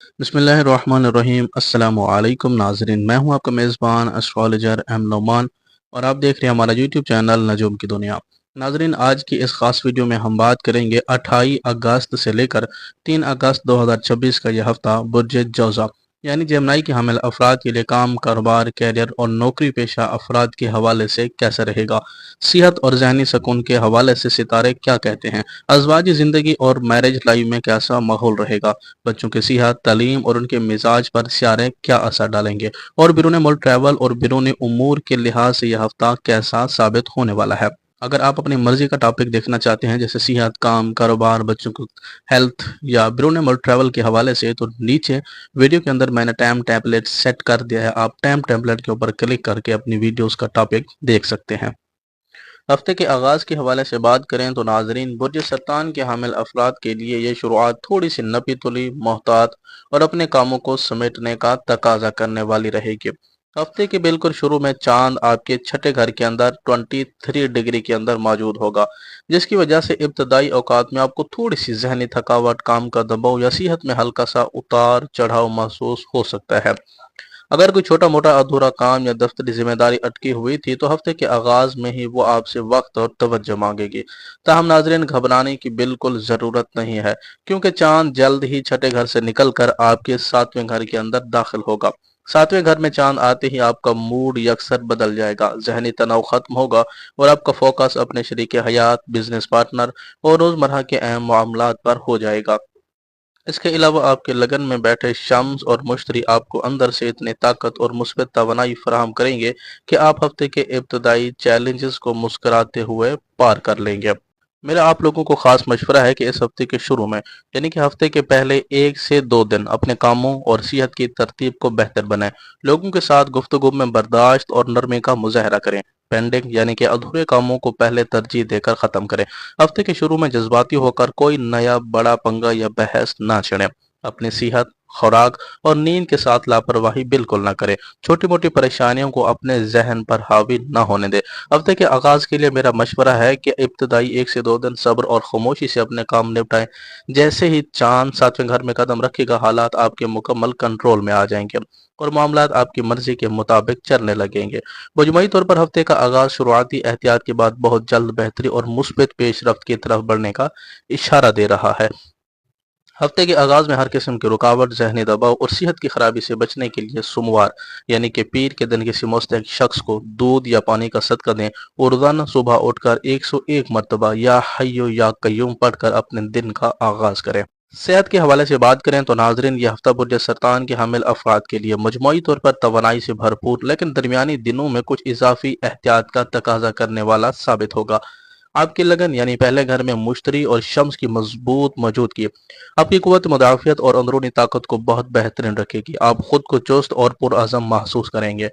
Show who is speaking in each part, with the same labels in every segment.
Speaker 1: बिस्मिल्लाहिर्रहमानिर्रहीम। अस्सलामु अलैकुम नाज़रीन, मैं हूं आपका मेज़बान एस्ट्रोलॉजर एम नोमान और आप देख रहे हैं हमारा यूट्यूब चैनल नजूम की दुनिया। नाज़रीन, आज की इस खास वीडियो में हम बात करेंगे 28 अगस्त से लेकर 3 अगस्त 2026 का यह हफ्ता बुर्ज जौज़ा यानी जेमिनी के हामिल अफराद के लिए काम, कारोबार, कैरियर और नौकरी पेशा अफराद के हवाले से कैसा रहेगा। सेहत और जहनी सुकून के हवाले से सितारे क्या कहते हैं। अज़वाजी ज़िंदगी और मैरिज लाइफ में कैसा माहौल रहेगा। बच्चों की सेहत, तालीम और उनके मिजाज पर सियारे क्या असर डालेंगे और बैरून मुल्क ट्रैवल और बैरून उमूर के लिहाज से यह हफ्ता कैसा साबित होने वाला है। अगर आप अपनी मर्जी का टॉपिक देखना चाहते हैं जैसे सेहत, काम, कारोबार, बच्चों को हेल्थ या बैरून मुल्क ट्रैवल के हवाले से, तो नीचे वीडियो के अंदर मैंने टाइम टेम्पलेट सेट कर दिया है। आप टाइम टेम्पलेट के ऊपर क्लिक करके अपनी वीडियोस का टॉपिक देख सकते हैं। हफ्ते के आगाज़ के हवाले से बात करें तो नाजरीन, बुर्ज सरतान के हामिल अफराद के लिए ये शुरुआत थोड़ी सी नपी तुली, मोहतात और अपने कामों को समेटने का तकाजा करने वाली रहेगी। हफ्ते के बिल्कुल शुरू में चांद आपके छठे घर के अंदर 23 डिग्री के अंदर मौजूद होगा, जिसकी वजह से इब्तदाई औकात में आपको थोड़ी सी जहनी थकावट, काम का दबाव या सेहत में हल्का सा उतार चढ़ाव महसूस हो सकता है। अगर कोई छोटा मोटा अधूरा काम या दफ्तरी जिम्मेदारी अटकी हुई थी तो हफ्ते के आगाज में ही वो आपसे वक्त और तवज्जो मांगेगी। ताहम नाजरीन, घबराने की बिल्कुल जरूरत नहीं है, क्योंकि चांद जल्द ही छठे घर से निकलकर आपके सातवें घर के अंदर दाखिल होगा। सातवें घर में चांद आते ही आपका मूड यकसर बदल जाएगा, जहनी तनाव खत्म होगा और आपका फोकस अपने शरीक हयात, बिजनेस पार्टनर और रोजमर्रा के अहम मामलात पर हो जाएगा। इसके अलावा आपके लगन में बैठे शम्स और मुश्तरी आपको अंदर से इतनी ताकत और मुस्बत तवानाई फराहम करेंगे कि आप हफ्ते के इब्तदाई चैलेंजेस को मुस्कुराते हुए पार कर लेंगे। मेरा आप लोगों को खास मशवरा है कि इस हफ्ते के शुरू में यानी कि हफ्ते के पहले 1 से 2 दिन अपने कामों और सेहत की तरतीब को बेहतर बनाएं। लोगों के साथ गुफ्तगू में बर्दाश्त और नरमी का मुजाहरा करें। पेंडिंग यानी कि अधूरे कामों को पहले तरजीह देकर खत्म करें। हफ्ते के शुरू में जज्बाती होकर कोई नया बड़ा पंगा या बहस ना छेड़ें। अपनी सेहत, खुराक और नींद के साथ लापरवाही बिल्कुल ना करें। छोटी मोटी परेशानियों को अपने जहन पर हावी ना होने दें। हफ्ते के आगाज के लिए मेरा मशवरा है कि इब्तदाई 1 से 2 दिन सब्र और खामोशी से अपने काम निपटाएं। जैसे ही चांद सातवें घर में कदम रखेगा, हालात आपके मुकम्मल कंट्रोल में आ जाएंगे और मामलात आपकी मर्जी के मुताबिक चलने लगेंगे। मजमूई तौर पर हफ्ते का आगाज शुरुआती एहतियात के बाद बहुत जल्द बेहतरी और मुस्बत पेशरफ्त की तरफ बढ़ने का इशारा दे रहा है। हफ्ते के आगाज में हर किस्म की रुकावट, जहनी दबाव और सेहत की खराबी से बचने के लिए सोमवार यानी कि पीर के दिन किसी मुस्तहिक शख्स को दूध या पानी का सदका दें और रोजाना सुबह उठकर 101 मरतबा या हय्यो या कय्यूम पढ़कर अपने दिन का आगाज करें। सेहत के हवाले से बात करें तो नाजरीन, यह हफ्ता बुर्ज सरतान के हामिल अफराद के लिए मजमूई तौर पर तवानाई से भरपूर लेकिन दरमियानी दिनों में कुछ इजाफी एहतियात का तकाजा करने वाला साबित होगा। आपकी लगन यानी पहले घर में मुश्तरी और शम्स की मजबूत मौजूदगी आपकी कुव्वत मुदाफियत और अंदरूनी ताकत को बहुत बेहतरीन रखेगी। आप खुद को चुस्त और पुरअज़म महसूस करेंगे।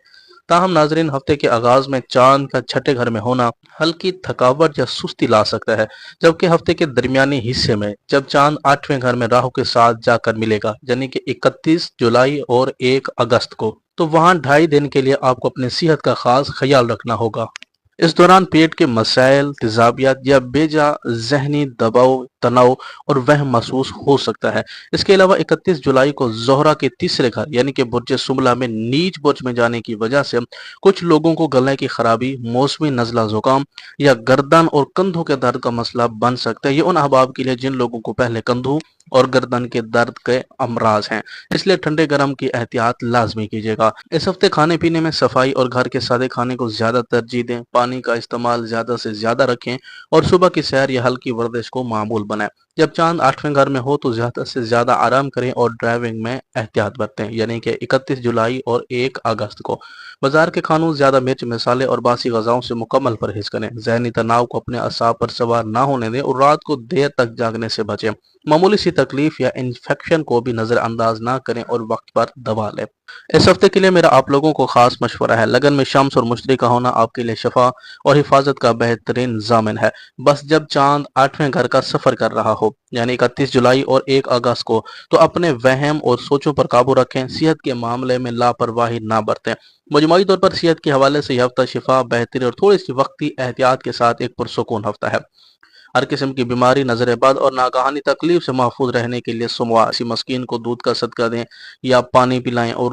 Speaker 1: ताहम नाजरीन, हफ्ते के आगाज में चांद का छठे घर में होना हल्की थकावट या सुस्ती ला सकता है, जबकि हफ्ते के दरमियानी हिस्से में जब चांद आठवें घर में राहु के साथ जाकर मिलेगा यानी कि 31 जुलाई और 1 अगस्त को, तो वहां 2.5 दिन के लिए आपको अपनी सेहत का खास ख्याल रखना होगा। इस दौरान पेट के मसाइल, तेजाबियत या बेजा जहनी दबाव, तनाव और वहम महसूस हो सकता है। इसके अलावा 31 जुलाई को जोहरा के तीसरे घर यानी कि बुर्ज सुमला में नीच बुर्ज में जाने की वजह से कुछ लोगों को गले की खराबी, मौसमी नजला जुकाम या गर्दन और कंधों के दर्द का मसला बन सकता है। ये उन अहबाब के लिए जिन लोगों को पहले कंधों और गर्दन के दर्द के अमराज हैं, इसलिए ठंडे गर्म की एहतियात लाजमी कीजिएगा। इस हफ्ते खाने पीने में सफाई और घर के सादे खाने को ज्यादा तरजीह दें। पानी का इस्तेमाल ज्यादा से ज्यादा रखें और सुबह की सैर या हल्की वर्जिश को मामूल बनाएं। जब चांद आठवें घर में हो तो ज्यादा से ज्यादा आराम करें और ड्राइविंग में एहतियात बरतें यानी कि 31 जुलाई और 1 अगस्त को बाजार के खानों, ज्यादा मिर्च मसाले और बासी गजाओं से मुकम्मल परहेज करें। जहनी तनाव को अपने असाब पर सवार ना होने दें और रात को देर तक जागने से बचें। मामूली सी तकलीफ या इन्फेक्शन को भी नजरअंदाज ना करें और वक्त पर दवा लें। इस हफ्ते के लिए मेरा आप लोगों को खास मशवरा है, लगन में शम्स और मुश्तरी का होना आपके लिए शफा और हिफाजत का बेहतरीन जामिन है। बस जब चांद आठवें घर का सफर कर रहा हो यानी 31 जुलाई और 1 अगस्त को, तो अपने वहम और सोचों पर काबू रखें। सेहत के मामले में लापरवाही ना बरतें। मजमूई तौर पर सेहत के हवाले से यह हफ्ता शिफा, बेहतरी और थोड़ी सी वक्ती एहतियात के साथ एक पुरसुकून हफ्ता है। ہر قسم کی بیماری، نظر بد اور ناگہانی تکلیف سے محفوظ رہنے کے لیے صبح کسی مسکین کو دودھ کا صدقہ دیں یا پانی پلائیں، اور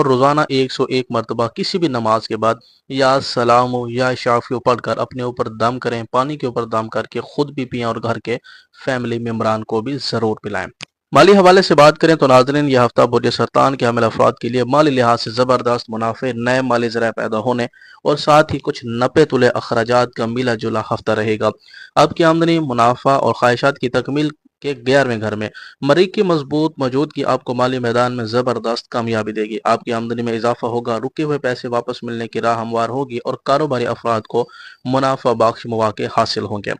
Speaker 1: روزانہ 101 مرتبہ کسی بھی نماز کے بعد یا سلام یا شافیو پڑھ کر اپنے اوپر دم کریں، پانی کے اوپر دم کر کے خود بھی پئیں اور گھر کے فیملی ممبران کو بھی ضرور پلائیں۔ مالی حوالے سے بات کریں تو ناظرین، یہ ہفتہ برج سرطان کے حامل افراد کے لیے مالی لحاظ سے زبردست منافع، نئے مالی ذرائع پیدا ہونے اور ساتھ ہی کچھ نپے تلے اخراجات کا ملا جلا ہفتہ رہے گا۔ آپ کی آمدنی، منافع اور خواہشات کی تکمیل کے 11ویں گھر میں مریخ کی مضبوط موجودگی آپ کو مالی میدان میں زبردست کامیابی دے گی۔ آپ کی آمدنی میں اضافہ ہوگا، رکے ہوئے پیسے واپس ملنے کی راہ ہموار ہوگی اور کاروباری افراد کو منافع بخش مواقع حاصل ہوں گے۔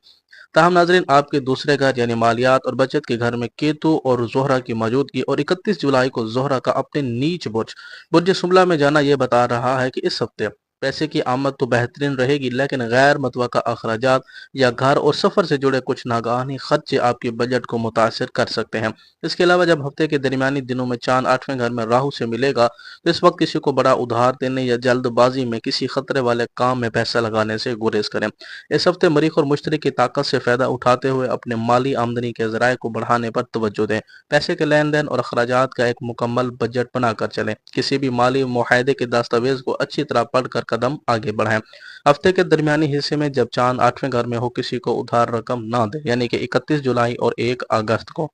Speaker 1: تاہم ناظرین، آپ کے دوسرے گھر یعنی مالیات اور بچت کے گھر میں کیتو اور زہرہ کی موجودگی اور 31 جولائی کو زہرہ کا اپنے نیچ برج شملہ میں جانا یہ بتا رہا ہے کہ اس ہفتے پیسے کی آمد تو بہترین رہے گی، لیکن غیر متوقع اخراجات یا گھر اور سفر سے جڑے کچھ ناگہانی خرچے آپ کے بجٹ کو متاثر کر سکتے ہیں۔ اس کے علاوہ جب ہفتے کے درمیانی دنوں میں چاند 8ویں گھر میں راہو سے ملے گا تو اس وقت کسی کو بڑا ادھار دینے یا جلد بازی میں کسی خطرے والے کام میں پیسہ لگانے سے گریز کریں۔ اس ہفتے مریخ اور مشتری کی طاقت سے فائدہ اٹھاتے ہوئے اپنے مالی آمدنی کے ذرائع کو بڑھانے پر توجہ دیں۔ پیسے کے لین دین اور اخراجات کا ایک مکمل بجٹ بنا کر چلیں۔ کسی بھی مالی معاہدے کے دستاویز کو اچھی طرح پڑھ کر قدم آگے بڑھائیں۔ ہفتے کے درمیانی حصے میں جب چاند 8ویں گھر میں ہو کسی کو ادھار رقم نہ دیں، یعنی کہ 31 جولائی اور 1 اگست کو۔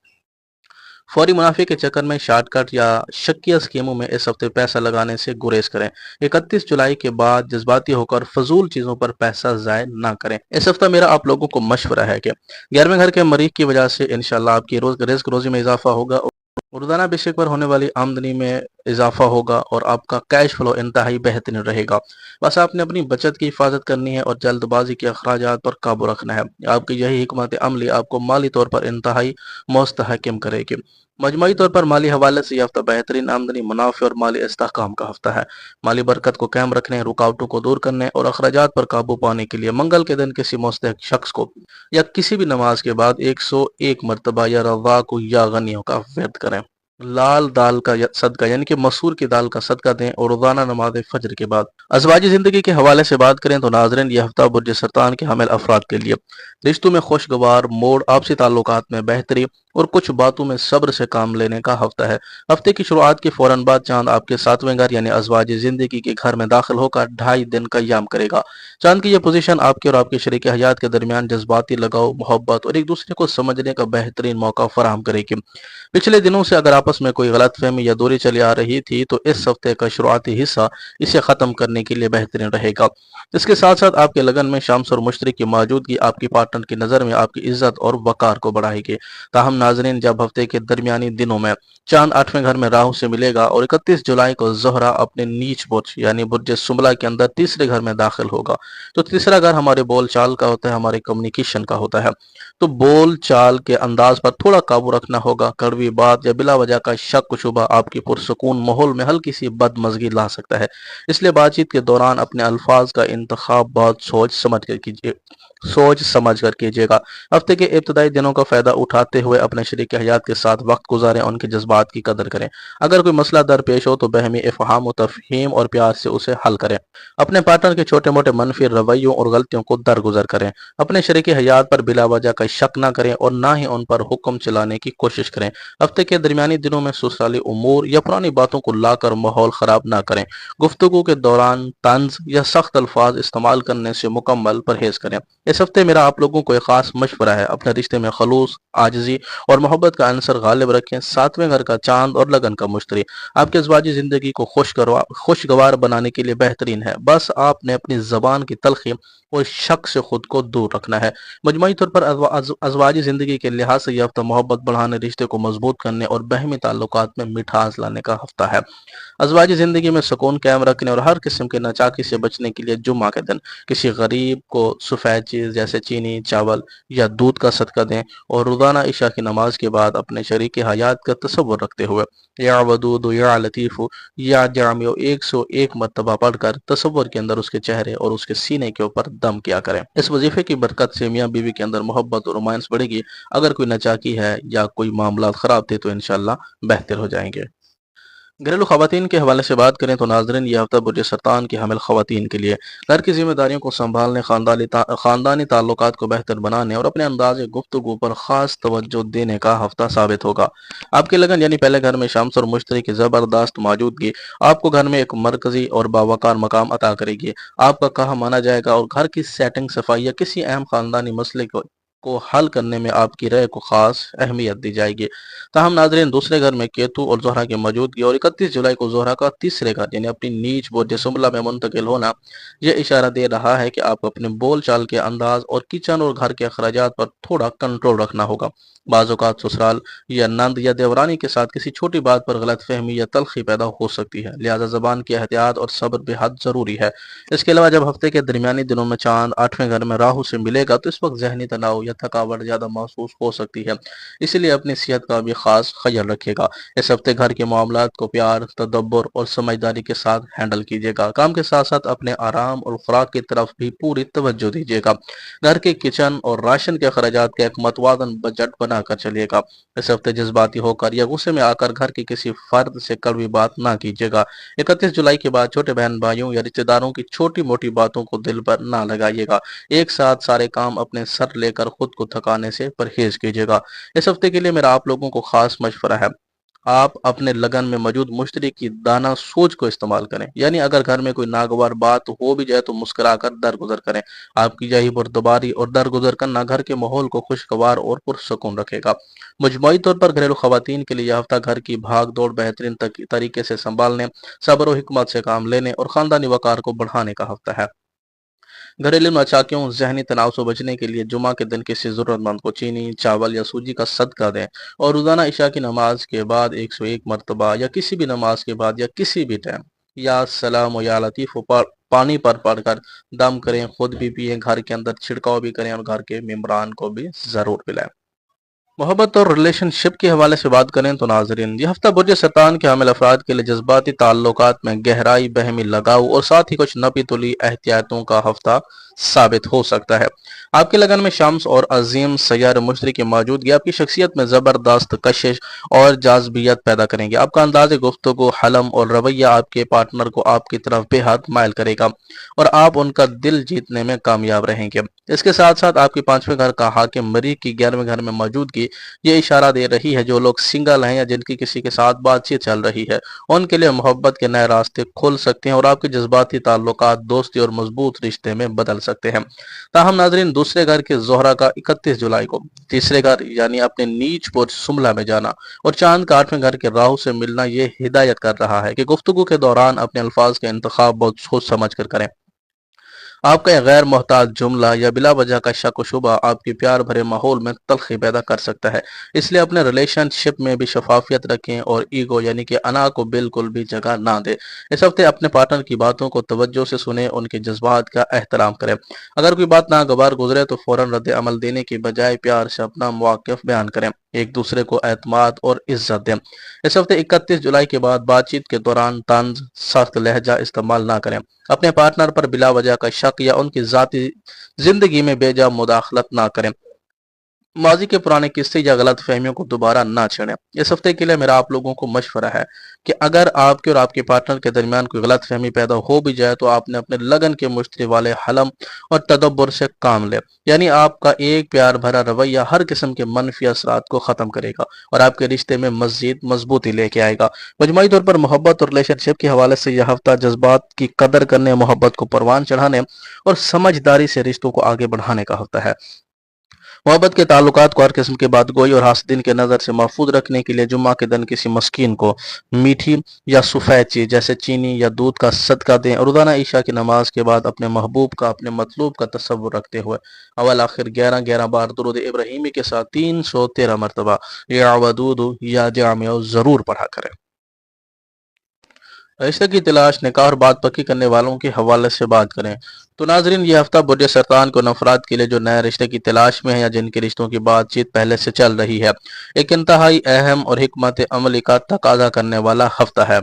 Speaker 1: فوری منافع کے چکر میں شارٹ کٹ یا شکیہ اسکیموں میں اس ہفتے پیسہ لگانے سے گریز کریں۔ 31 جولائی کے بعد جذباتی ہو کر فضول چیزوں پر پیسہ ضائع نہ کریں۔ اس ہفتہ میرا آپ لوگوں کو مشورہ ہے کہ 11ویں گھر کے مریخ کی وجہ سے انشاءاللہ آپ کی رزق روزی میں اضافہ ہوگا، روزانہ بیسک پر ہونے والی آمدنی میں اضافہ ہوگا اور آپ کا کیش فلو انتہائی بہترین رہے گا۔ بس آپ نے اپنی بچت کی حفاظت کرنی ہے اور جلد بازی کے اخراجات پر قابو رکھنا ہے۔ آپ کی یہی حکمت عملی آپ کو مالی طور پر انتہائی مستحکم کرے گی۔ مجموعی طور پر مالی حوالے سے یہ ہفتہ بہترین آمدنی، منافع اور مالی استحکام کا ہفتہ ہے۔ مالی برکت کو قائم رکھنے، رکاوٹوں کو دور کرنے اور اخراجات پر قابو پانے کے لیے منگل کے دن کسی مستحق شخص کو یا کسی بھی نماز کے بعد 101 مرتبہ یا رواق یا غنیوں کا ورد کریں۔ لال دال کا صدقہ یعنی کہ مسور کی دال کا صدقہ دیں اور روزانہ نماز فجر کے بعد۔ ازواجی زندگی کے حوالے سے بات کریں تو ناظرین، یہ ہفتہ برج سرطان کے حامل افراد کے لیے رشتوں میں خوشگوار موڑ، آپسی تعلقات میں بہتری اور کچھ باتوں میں صبر سے کام لینے کا ہفتہ ہے۔ ہفتے کی شروعات کے فوراً بعد چاند آپ کے 7ویں گھر یعنی ازواجی زندگی کے گھر میں داخل ہو کر 2.5 دن کا ایام کرے گا۔ چاند کی یہ پوزیشن آپ کے اور آپ کے شریک حیات کے درمیان جذباتی لگاؤ، محبت اور ایک دوسرے کو سمجھنے کا بہترین موقع فراہم کرے گی۔ پچھلے دنوں سے اگر آپس میں کوئی غلط فہمی یا دوری چلی آ رہی تھی تو اس ہفتے کا شروعاتی حصہ اسے ختم کرنے کے لیے بہترین رہے گا۔ اس کے ساتھ ساتھ آپ کے لگن میں شمس اور مشتری کی موجودگی آپ کی پارٹنر کی نظر میں آپ کی عزت اور وقار کو بڑھائے گی۔ تاہم ناظرین، جب ہفتے کے درمیانی دنوں میں چاند 8ویں گھر میں راہو سے ملے گا اور 31 جولائی کو زہرہ اپنے نیچ برج یعنی برج شملہ کے اندر تیسرے گھر میں داخل ہوگا، تو تیسرا گھر ہمارے بول چال کا ہوتا ہے، ہمارے کمیونیکیشن کا ہوتا ہے۔ تو بول چال کے انداز پر تھوڑا قابو رکھنا ہوگا۔ کڑوی بات یا بلا وجہ کا شک و شبہ آپ کی پرسکون ماحول میں ہلکی سی بدمزگی لا سکتا ہے، اس لیے بات چیت کے دوران اپنے الفاظ کا انتخاب بہت سوچ سمجھ کر کیجیے گا۔ ہفتے کے ابتدائی دنوں کا فائدہ اٹھاتے ہوئے اپنے شریک حیات کے ساتھ وقت گزاریں، ان کے جذبات کی قدر کریں۔ اگر کوئی مسئلہ درپیش ہو تو بہمی افہام و تفہیم اور پیار سے اسے حل کریں۔ اپنے پارٹنر کے چھوٹے موٹے منفی رویوں اور غلطیوں کو درگزر کریں۔ اپنے شریک حیات پر بلا وجہ کا شک نہ کریں اور نہ ہی ان پر حکم چلانے کی کوشش کریں۔ ہفتے کے درمیانی دنوں میں سسرالی امور یا پرانی باتوں کو لا کر ماحول خراب نہ کریں۔ گفتگو کے دوران طنز یا سخت الفاظ استعمال کرنے سے مکمل پرہیز کریں۔ اس ہفتے میرا آپ لوگوں کو ایک خاص مشورہ ہے، اپنے رشتے میں خلوص، عاجزی اور محبت کا عنصر غالب رکھیں۔ 7ویں گھر کا چاند اور لگن کا مشتری آپ کے ازواجی زندگی کو خوشگوار بنانے کے لیے بہترین ہے۔ بس آپ نے اپنی زبان کی تلخی اور شک سے خود کو دور رکھنا ہے۔ مجموعی طور پر ازواجی زندگی کے لحاظ سے یہ ہفتہ محبت بڑھانے، رشتے کو مضبوط کرنے اور باہمی تعلقات میں مٹھاس لانے کا ہفتہ ہے۔ ازواجی زندگی میں سکون قائم رکھنے اور ہر قسم کے ناچاکی سے بچنے کے لیے جمعہ کے دن کسی غریب کو سفید چیز جیسے چینی، چاول یا دودھ کا صدقہ دیں اور روزانہ عشاء کی نماز کے بعد اپنے شریک حیات کا تصور رکھتے ہوئے یا ودود یا لطیف یا جامع 101 مرتبہ پڑھ کر تصور کے اندر اس کے چہرے اور اس کے سینے کے اوپر دم کیا کریں۔ اس وظیفے کی برکت سے میاں بیوی کے اندر محبت اور رومانس بڑھے گی۔ اگر کوئی ناچاکی ہے یا کوئی معاملات خراب تھے تو انشاءاللہ بہتر ہو جائیں گے۔ घरेलू खवातीन के हवाले से बात करें तो नाजरीन ये हफ्ता बुर्ज सरतान की हामिल खवातीन के लिए घर की जिम्मेदारियों को संभालने, ख़ानदानी ताल्लुकात को बेहतर बनाने और अपने अंदाज गुफ्तगू पर ख़ास तवज्जो देने का हफ्ता साबित होगा। आपकी लगन यानी पहले घर में शम्स और मुश्तरी की ज़बरदस्त मौजूदगी आपको घर में एक मरकजी और बावकार मकाम अता करेगी। आपका कहा माना जाएगा और घर की सेटिंग, सफाई या किसी अहम ख़ानदानी मसले को हल करने में आपकी राय को खास अहमियत दी जाएगी। ताहम नाजरीन दूसरे घर में केतु और जोहरा की मौजूदगी और 31 जुलाई को जोहरा का तीसरे घर यानी अपनी नीच बुर्ज सुमला में मुंतकिल होना यह इशारा दे रहा है कि आपको अपने बोल चाल के अंदाज और किचन और घर के अखराजात पर थोड़ा कंट्रोल रखना होगा। बाज़ औक़ात ससुराल या नंद या देवरानी के साथ किसी छोटी बात पर गलत फहमी या तलखी पैदा हो सकती है, लिहाजा जबान की एहतियात और सब्र बेहद जरूरी है। इसके अलावा जब हफ्ते के दरमियानी दिनों में चांद 8वें घर में राहु से मिलेगा तो इस वक्त जहनी तनाव या थकावट ज्यादा महसूस हो सकती है, इसलिए अपनी सेहत का भी खास ख्याल रखिएगा। इस हफ्ते घर के मामलात को प्यार, तदब्बर और समझदारी के साथ हैंडल कीजिएगा। काम के साथ साथ अपने आराम और खुराक की तरफ भी पूरी तवज्जो दीजिएगा। घर के किचन और राशन के अखराजात का एक मतवाजन बजट बनाकर चलिएगा। इस हफ्ते जज्बाती होकर या गुस्से में आकर घर के किसी फर्द से कड़वी बात ना कीजिएगा। 31 जुलाई के बाद छोटे बहन भाइयों या रिश्तेदारों की छोटी मोटी बातों को दिल पर ना लगाइएगा। एक साथ सारे काम अपने सर लेकर खुद को थकाने से परहेज कीजिएगा। इस हफ्ते के लिए मेरा आप लोगों को खास मशवरा है, आप अपने लगन में मौजूद मुश्तरी की दाना सोच को इस्तेमाल करें, यानी अगर घर में कोई नागवार बात हो भी जाए तो मुस्कुराकर दरगुजर करें। आपकी यही बुर्दबारी और दरगुजर करना घर के माहौल को खुशगवार और पुरसकून रखेगा। मजमूई तौर पर घरेलू खवातीन के लिए यह हफ्ता घर की भाग दौड़ बेहतरीन तरीके से संभालने, सब्र और हिकमत से काम लेने और खानदानी वकार को बढ़ाने का हफ्ता है। घरेलू नौचाकियों, जहनी तनाव से बचने के लिए जुमा के दिन किसी जरूरतमंद को चीनी, चावल या सूजी का सदका दें और रोजाना इशा की नमाज के बाद 101 मरतबा या किसी भी नमाज के बाद या किसी भी टाइम या सलाम या लतीफ पर पानी पर पढ़कर दम करें। खुद भी पिए, घर के अंदर छिड़काव भी करें और घर के मेम्बरान को भी जरूर पिलाएं। मोहब्बत और रिलेशनशिप के हवाले से बात करें तो नाजरीन ये हफ्ता बुर्ज सरतान के हामिल अफराद के लिए जज्बाती ताल्लुकात में गहराई, बहमी, लगाव और साथ ही कुछ नपी तुली एहतियातों का हफ्ता साबित हो सकता है। आपके लगन में शम्स और अजीम सैयार मुश्तरी की मौजूदगी आपकी शख्सियत में जबरदस्त कशिश और जाज़बियत पैदा करेंगे। आपका अंदाज गुफ्तगू, हलम और रवैया आपके पार्टनर को आपकी तरफ बेहद मायल करेगा और आप उनका दिल जीतने में कामयाब रहेंगे। इसके साथ साथ आपके 5वें घर का हाकिम मरीख की 11वें घर में मौजूदगी ये इशारा दे रही है जो लोग सिंगल हैं या जिनकी किसी के साथ बातचीत चल रही है उनके लिए मोहब्बत के नए रास्ते खुल सकते हैं और आपके जज्बाती ताल्लुकात दोस्ती और मजबूत रिश्ते में बदल सकते हैं। ताहम नाजरीन दूसरे घर के जोहरा का 31 जुलाई को तीसरे घर यानी अपने नीच बुर्ज सुमला में जाना और चांद का 8वें घर के राहु से मिलना ये हिदायत कर रहा है कि गुफ्तगू के दौरान अपने अल्फाज का इंतखाब बहुत सोच समझ कर करें। आपका गैर मोहताज जुमला या बिला वजह का शक व शुबा आपके प्यार भरे माहौल में तलखी पैदा कर सकता है, इसलिए अपने रिलेशनशिप में भी शफाफियत रखें और ईगो यानी कि अना को बिल्कुल भी जगह ना दे। इस हफ्ते अपने पार्टनर की बातों को तवज्जो से सुने, उनके जज्बात का एहतराम करें। अगर कोई बात नागवार गुजरे तो फौरन रद्द अमल देने की बजाय प्यार से अपना मौक़िफ़ बयान करें, एक दूसरे को एतमाद और इज्जत दें। इस हफ्ते 31 जुलाई के बाद बातचीत के दौरान तंज, सख्त लहजा इस्तेमाल ना करें। अपने पार्टनर पर बिला वजह का शक या उनकी जाती जिंदगी में बेजा मुदाखलत ना करें। माजी के पुराने किस्से या गलत फहमियों को दोबारा ना छेड़ें। इस हफ्ते के लिए मेरा आप लोगों को मशवरा है कि अगर आपके और आपके पार्टनर के दरमियान कोई गलत फहमी पैदा हो भी जाए तो आपने अपने लगन के मुश्तरी वाले हलम और तदब्बर से काम ले, यानी आपका एक प्यार भरा रवैया हर किस्म के मनफी असरात को खत्म करेगा और आपके रिश्ते में मजीद मजबूती लेके आएगा। मजमूई तौर पर मोहब्बत और रिलेशनशिप के हवाले से यह हफ्ता जज्बात की कदर करने, मोहब्बत को परवान चढ़ाने और समझदारी से रिश्तों को आगे बढ़ाने का हफ्ता है। मोहब्बत के ताल्लुकात को हर किस्म के बातगोई और हासदीन के नज़र से महफूज रखने के लिए जुम्मा के दिन किसी मस्कीन को मीठी या सफ़ेद चीज़ जैसे चीनी या दूध का सदका दें और रोज़ाना ईशा की नमाज के बाद अपने महबूब का, अपने मतलूब का तसव्वुर रखते हुए अवल आखिर 11-11 बार दुरूद इब्राहिमी के साथ 313 मरतबा या वदूद या जामिया ज़रूर पढ़ा करें। रिश्ते की तलाश, निकाह और बात पक्की करने वालों के हवाले से बात करें तो नाजरीन ये हफ्ता बुर्ज सरतान को नफरात के लिए जो नए रिश्ते की तलाश में है या जिनके रिश्तों की बातचीत पहले से चल रही है, एक इंतहाई अहम और हिकमत अमली का तकाजा करने वाला हफ्ता है।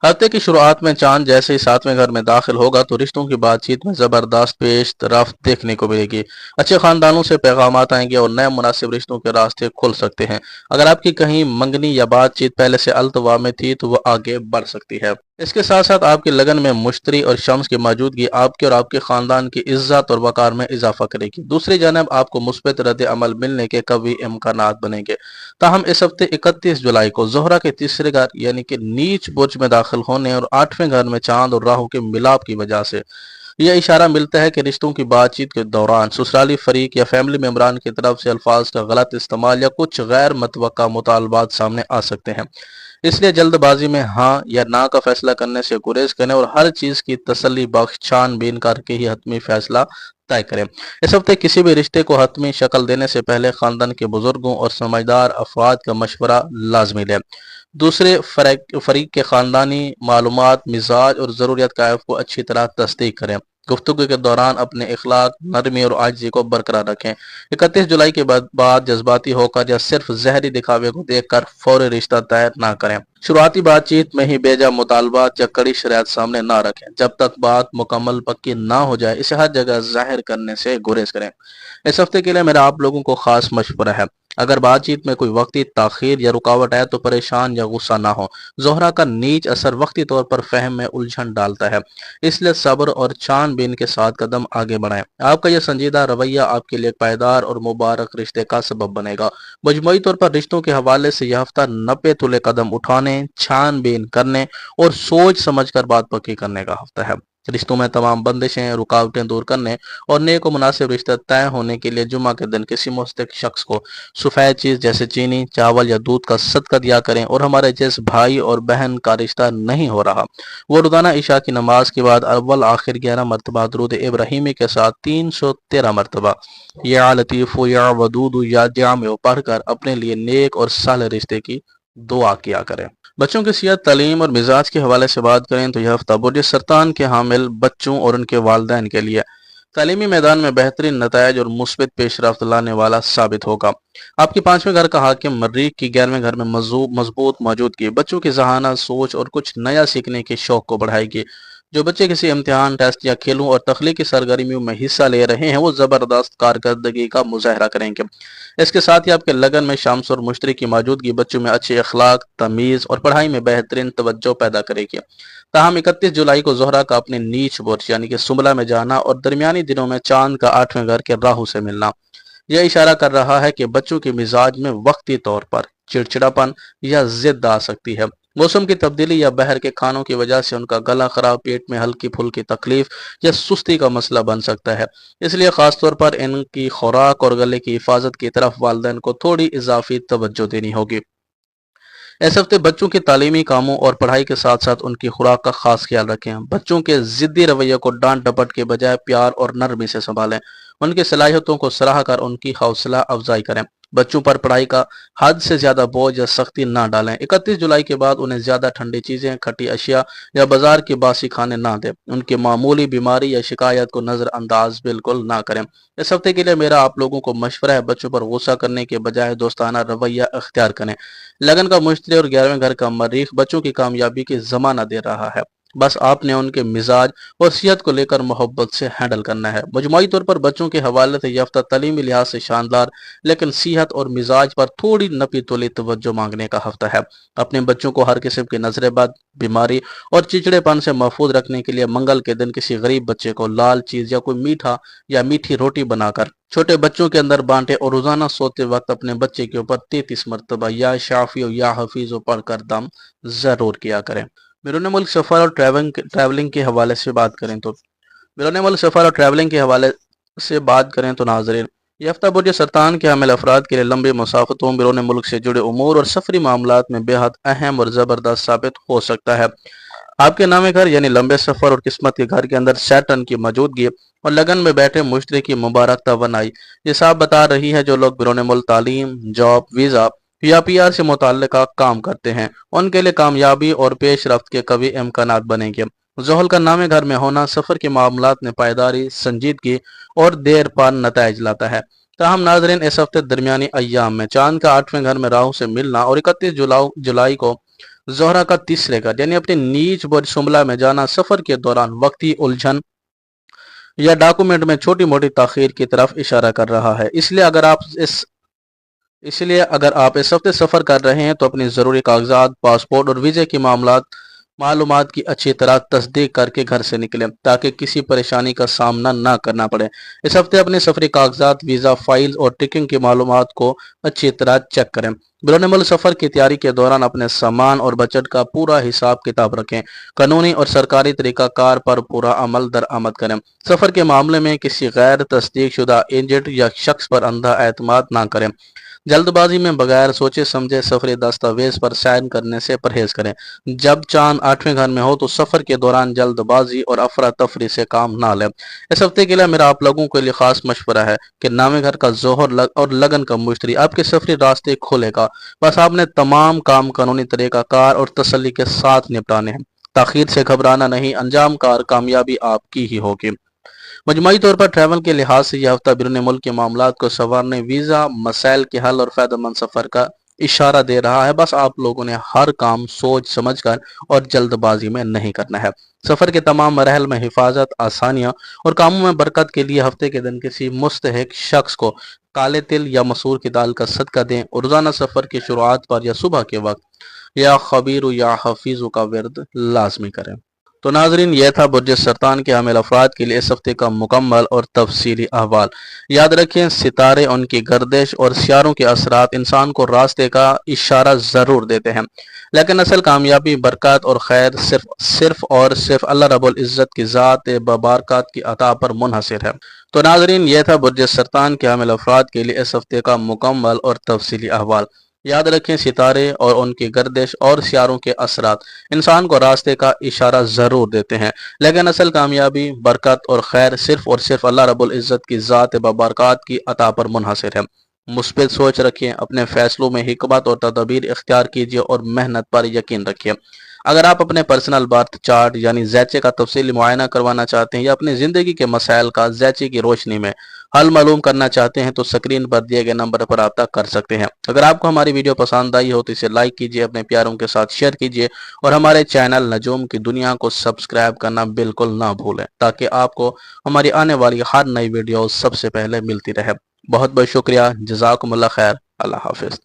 Speaker 1: हफ्ते की शुरुआत में चांद जैसे ही 7वें घर में दाखिल होगा तो रिश्तों की बातचीत में जबरदस्त पेश रफ्त देखने को मिलेगी। अच्छे खानदानों से पैगामात आएंगे और नए मुनासिब रिश्तों के रास्ते खुल सकते हैं। अगर आपकी कहीं मंगनी या बातचीत पहले से अल्तवा में थी तो वह आगे बढ़ सकती है। इसके साथ साथ आपके लगन में मुश्तरी और शम्स की मौजूदगी आपके और आपके खानदान की इज्जत और वकार में इजाफा करेगी। दूसरी जानब आपको मुस्बत रद्द अमल मिलने के कभी इम्कानात बनेंगे। ताहम इस हफ्ते 31 जुलाई को जोहरा के तीसरे घर यानी कि नीच बुर्ज में दाखिल होने और 8वें घर में चांद और राहु के मिलाप की वजह से यह इशारा मिलता है कि रिश्तों की बातचीत के दौरान ससुराली फरीक या फैमिली मेम्बरान की तरफ से अल्फाज का गलत इस्तेमाल या कुछ गैर मुतवक्का मुतालबात सामने आ सकते हैं। इसलिए जल्दबाजी में हाँ या ना का फैसला करने से गुरेज करें और हर चीज की तसल्ली बख्श छानबीन करके ही हतमी फैसला तय करें। इस हफ्ते किसी भी रिश्ते को हतमी शक्ल देने से पहले खानदान के बुजुर्गों और समझदार अफराद का मशवरा लाजमी लें। दूसरे फरीक के खानदानी मालूमात मिजाज और ज़रूरियात कायफ को अच्छी तरह तस्दीक करें। गुफ्तगू के दौरान अपने इखलाक नरमी और आजिज़ी को बरकरार रखें। 31 जुलाई के बाद जज्बाती होकर या सिर्फ जहरी दिखावे को देखकर फौरी रिश्ता तय ना करें। शुरुआती बातचीत में ही बेजा मुतालबात या कड़ी शरायत सामने ना रखें। जब तक बात मुकम्मल पक्की ना हो जाए इसे हर जगह जाहिर करने से गुरेज करें। इस हफ्ते के लिए मेरा आप लोगों को खास मशवरा है, अगर बातचीत में कोई वक्ती ताखीर या रुकावट आए तो परेशान या गुस्सा ना हो। जोहरा का नीच असर वक्ती तौर पर फहम में उलझन डालता है, इसलिए सब्र और छानबीन के साथ कदम आगे बढ़ाएं। आपका यह संजीदा रवैया आपके लिए पायदार और मुबारक रिश्ते का सबब बनेगा। मजमूई तौर पर रिश्तों के हवाले से यह हफ्ता 90 तुले कदम उठाने, छानबीन करने और सोच समझ कर बात पक्की करने का हफ्ता है। रिश्तों में तमाम बंदिशें रुकावटें दूर करने और नेक और मुनासिब रिश्ता तय होने के लिए जुमा के दिन किसी मुस्तक शख्स को सफेद चीज जैसे चीनी, चावल या दूध का सदका दिया करें। और हमारे जिस भाई और बहन का रिश्ता नहीं हो रहा वो रोजाना इशा की नमाज के बाद अव्वल आखिर 11 मरतबा दरूद इब्राहिमी के साथ 313 मरतबा या लतीफ़ो या वदूद या जाम पढ़कर अपने लिए नेक और साले रिश्ते की दुआ किया करें। बच्चों की सेहत, तालीम और मिजाज के हवाले से बात करें तो यह हफ्ता बुर्ज सरतान के हामिल बच्चों और उनके वालिदैन के लिए तालीमी मैदान में बेहतरीन नतायज और मुस्बित पेशरफ्त लाने वाला साबित होगा। आपके 5वें घर का हाकिम मर्रीख की 11वें घर में मजबूत मौजूदगी बच्चों की जहाना सोच और कुछ नया सीखने के शौक को बढ़ाएगी। जो बच्चे किसी इम्तिहान, टेस्ट या खेलों और तख्लीकी सरगर्मियों में हिस्सा ले रहे हैं वो जबरदस्त कारकर्दगी का मुजाहरा करेंगे। इसके साथ ही आपके लगन में शाम्स और मुश्तरी की मौजूदगी बच्चों में अच्छे अखलाक, तमीज़ और पढ़ाई में बेहतरीन तवज्जो पैदा करेगी। ताहम 31 जुलाई को जोहरा का अपने नीच बुर्ज यानी कि सुमला में जाना और दरमियानी दिनों में चांद का 8वें घर के राहु से मिलना यह इशारा कर रहा है कि बच्चों के मिजाज में वक्ती तौर पर चिड़चिड़ापन या जिद आ सकती है। मौसम की तब्दीली या बहर के खानों की वजह से उनका गला खराब, पेट में हल्की फुल्की तकलीफ या सुस्ती का मसला बन सकता है। इसलिए खासतौर पर इनकी खुराक और गले की हिफाजत की तरफ वालिदैन को थोड़ी इजाफी तवज्जो देनी होगी। इस हफ्ते बच्चों के तालीमी कामों और पढ़ाई के साथ साथ उनकी खुराक का खास ख्याल रखें। बच्चों के जिद्दी रवैये को डांट डपट के बजाय प्यार और नरमी से संभालें। उनकी सलाहियतों को सराह कर उनकी हौसला अफजाई करें। बच्चों पर पढ़ाई का हद से ज्यादा बोझ या सख्ती ना डालें। 31 जुलाई के बाद उन्हें ज्यादा ठंडी चीजें, खट्टी अशिया या बाजार की बासी खाने ना दें। उनकी मामूली बीमारी या शिकायत को नजरअंदाज बिल्कुल ना करें। इस हफ्ते के लिए मेरा आप लोगों को मशवरा है, बच्चों पर गुस्सा करने के बजाय दोस्ताना रवैया अख्तियार करें। लगन का मुश्तरी और 11वें घर का मरीख बच्चों की कामयाबी की जमाना दे रहा है। बस आपने उनके मिजाज और सेहत को लेकर मोहब्बत से हैंडल करना है। मजमूई तौर पर बच्चों के हवाले से यह हफ्ता तालीमी लिहाज से शानदार लेकिन सेहत और मिजाज पर थोड़ी नपी तुली तवज्जो मांगने का हफ्ता है। अपने बच्चों को हर किस्म की नजरेबद, बीमारी और चिड़चिड़ेपन से महफूज रखने के लिए मंगल के दिन किसी गरीब बच्चे को लाल चीज या कोई मीठा या मीठी रोटी बनाकर छोटे बच्चों के अंदर बांटे और रोजाना सोते वक्त अपने बच्चे के ऊपर 33 मरतबा या शाफी या हफीज पढ़कर दम जरूर किया करें। बैरून मुल्क सफर और ट्रैवलिंग के हवाले से बात करें तो बैरून मुल्क सफर और ट्रैवलिंग के हवाले से बात करें तो नाजरीन, ये हफ्ता बुर्ज सरतान के हामिल अफराद के लिए लंबी मुसाफतों, बैरून मुल्क से जुड़े उमूर और सफरी मामलात में बेहद अहम और जबरदस्त साबित हो सकता है। आपके नामे घर यानी लंबे सफर और किस्मत के घर के अंदर सैटर्न की मौजूदगी और लगन में बैठे मुश्तरी की मुबारक तवनाई ये साफ बता रही है जो लोग बैरून मुल्क तालीम, जॉब, वीजा या पीआर से मुताल्लिका काम करते हैं उनके लिए कामयाबी और पेशरफ्त के कभी इम्कानात बनेंगे। जोहल का नामे घर में होना सफर के मामलात में पायदारी, संजीदगी और देर पार नताइज लाता है। ताहम नाजरीन, इस हफ्ते दरमियानी अय्याम में चांद का 8वें घर में राहु से मिलना और 31 जुलाई को ज़ोहरा का तीसरे घर यानी अपने नीच बुर्ज शुमला में जाना सफर के दौरान वक्ती उलझन या डॉक्यूमेंट में छोटी मोटी ताखीर की तरफ इशारा कर रहा है। इसलिए अगर आप इस हफ्ते सफर कर रहे हैं तो अपनी जरूरी कागजात, पासपोर्ट और वीजे की मालूमात की अच्छी तरह तस्दीक करके घर से निकलें ताकि किसी परेशानी का सामना ना करना पड़े। इस हफ्ते अपने सफरी कागजात, वीज़ा, फाइल्स और टिकटिंग की मालूमात को अच्छी तरह चेक करें। बैरून मुल्क सफर की तैयारी के दौरान अपने सामान और बजट का पूरा हिसाब किताब रखें। कानूनी और सरकारी तरीकाकार पर पूरा अमल दरामद करें। सफर के मामले में किसी गैर तस्दीक शुदा एजेंट या शख्स पर अंधा एतमाद ना करें। जल्दबाजी में बगैर सोचे समझे सफरी दस्तावेज पर साइन करने से परहेज करें। जब चांद 8वें घर में हो तो सफर के दौरान जल्दबाजी और अफरा तफरी से काम ना लें। इस हफ्ते के लिए मेरा आप लोगों के लिए खास मशवरा है कि नामे घर का जोहर और लगन का मुश्तरी आपके सफरी रास्ते खोलेगा। बस आपने तमाम काम कानूनी तरीकाकार और तसल्ली के साथ निपटाने हैं। ताखीर से घबराना नहीं, अंजाम कार कामयाबी आपकी ही होगी। मजमूई तौर पर ट्रैवल के लिहाज से यह हफ्ता बैरून मुल्क के मामलात को संवारने, वीज़ा मसाइल के हल और फायदेमंद सफर का इशारा दे रहा है। बस आप लोगों ने हर काम सोच समझ कर और जल्दबाजी में नहीं करना है। सफर के तमाम मरहल में हिफाजत, आसानियां और कामों में बरकत के लिए हफ्ते के दिन किसी मुस्तहिक शख्स को काले तिल या मसूर की दाल का सदका दें और रोजाना सफर की शुरुआत पर या सुबह के वक्त या खबीर या हफीज़ का विर्द लाजमी करें। तो नाजरीन, यह था बुर्ज सरतान के हामिल अफराद के लिए इस हफ्ते का मुकम्मल और तफसीली अहवाल। याद रखें, सितारे, उनकी गर्दिश और सियारों के असरात इंसान को रास्ते का इशारा ज़रूर देते हैं, लेकिन असल कामयाबी, बरकत और खैर सिर्फ अल्लाह रब्बुल इज़्ज़त की ज़ात बबारकात की अता पर मुनहसर है। तो नाजरीन, यह था बुर्ज सरतान के हामिल अफराद के लिए इस हफ्ते का मुकम्मल और तफसीली अहवाल। याद रखें, सितारे और उनकी गर्दिश और सियारों के असरात इंसान को रास्ते का इशारा जरूर देते हैं, लेकिन असल कामयाबी, बरकत और सिर्फ अल्लाह रब्बुल इज़्ज़त की ज़ात बबारकात की अता पर मुनहसर है। मुस्बित सोच रखिए, अपने फैसलों में हिकमत और तदबीर इख्तियार कीजिए और मेहनत पर यकीन रखिए। अगर आप अपने पर्सनल बर्थ चार्ट यानी ज़ैचे का तफसीली मुआयना करवाना चाहते हैं या अपनी ज़िंदगी के मसाइल का ज़ैचे की रोशनी में हल मालूम करना चाहते हैं तो स्क्रीन पर दिए गए नंबर पर रब्ता कर सकते हैं। अगर आपको हमारी वीडियो पसंद आई हो तो इसे लाइक कीजिए, अपने प्यारों के साथ शेयर कीजिए और हमारे चैनल नजूम की दुनिया को सब्सक्राइब करना बिल्कुल ना भूलें ताकि आपको हमारी आने वाली हर नई वीडियो सबसे पहले मिलती रहे। बहुत बहुत शुक्रिया। जज़ाकुमुल्लाह खैर। अल्लाह हाफिज़।